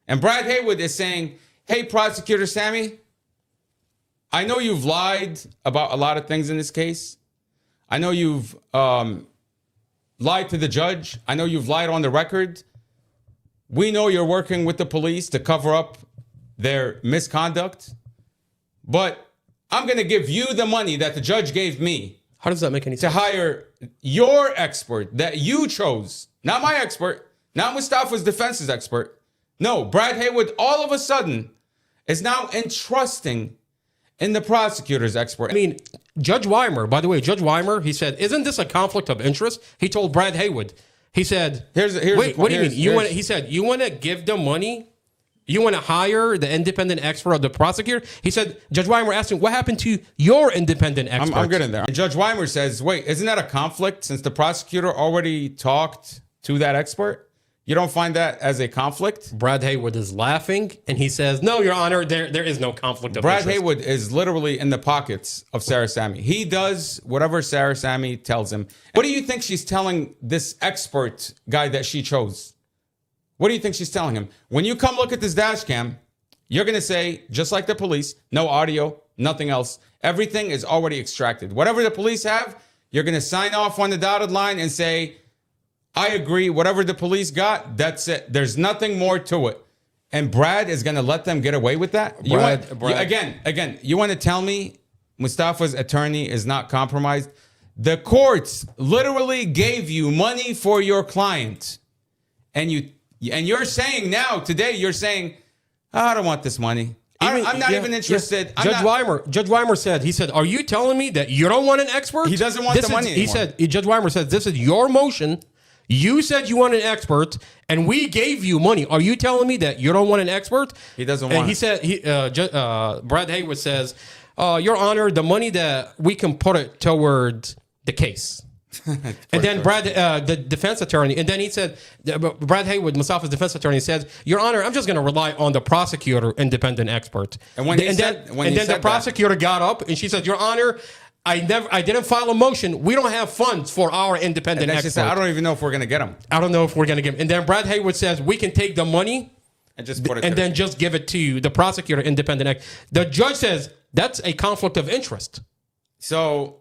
And Brad Haywood is saying, hey, Prosecutor Sammy, I know you've lied about a lot of things in this case. I know you've lied to the judge. I know you've lied on the record. We know you're working with the police to cover up their misconduct. But I'm going to give you the money that the judge gave me. How does that make any sense? To hire your expert that you chose. Not my expert. Not Mustapha's defense's expert. No, Brad Haywood all of a sudden is now entrusting in the prosecutor's expert. I mean, Judge Weimer, by the way, Judge Weimer, he said, isn't this a conflict of interest? He told Brad Haywood, he said, wait, what do you mean? He said, you want to give them money? You want to hire the independent expert of the prosecutor? He said, Judge Weimer asked him, what happened to your independent expert? I'm getting there. And Judge Weimer says, wait, isn't that a conflict since the prosecutor already talked to that expert? You don't find that as a conflict? Brad Haywood is laughing, and he says, no, Your Honor, there is no conflict of Brad interest. Haywood is literally in the pockets of Sarah Sammy. He does whatever Sarah Sammy tells him. What do you think she's telling this expert guy that she chose? What do you think she's telling him? When you come look at this dash cam, you're going to say, just like the police, no audio, nothing else. Everything is already extracted. Whatever the police have, you're going to sign off on the dotted line and say, I agree. Whatever the police got, that's it. There's nothing more to it. And Brad is going to let them get away with that? Again, you want to tell me Mustapha's attorney is not compromised? The courts literally gave you money for your client. And you're saying now, today, you're saying, oh, I don't want this money. I'm not even interested. Judge Weimer said, he said, are you telling me that you don't want an expert? He doesn't want the money anymore. He said, Judge Weimer said, this is your motion. You said you want an expert, and we gave you money. Are you telling me that you don't want an expert? He doesn't want. And he said, Brad Haywood says, Your Honor, the money that we can put it towards the case. And then the defense attorney, and then he said, Brad Haywood, Mustapha's defense attorney, says, Your Honor, I'm just going to rely on the prosecutor, independent expert. And then the prosecutor got up and she said, Your Honor, I didn't file a motion. We don't have funds for our independent expert. She said, I don't even know if we're going to get them. I don't know if we're going to get them. And then Brad Haywood says, we can take the money and just put it and then just give it to the prosecutor, independent expert. The judge says, that's a conflict of interest. So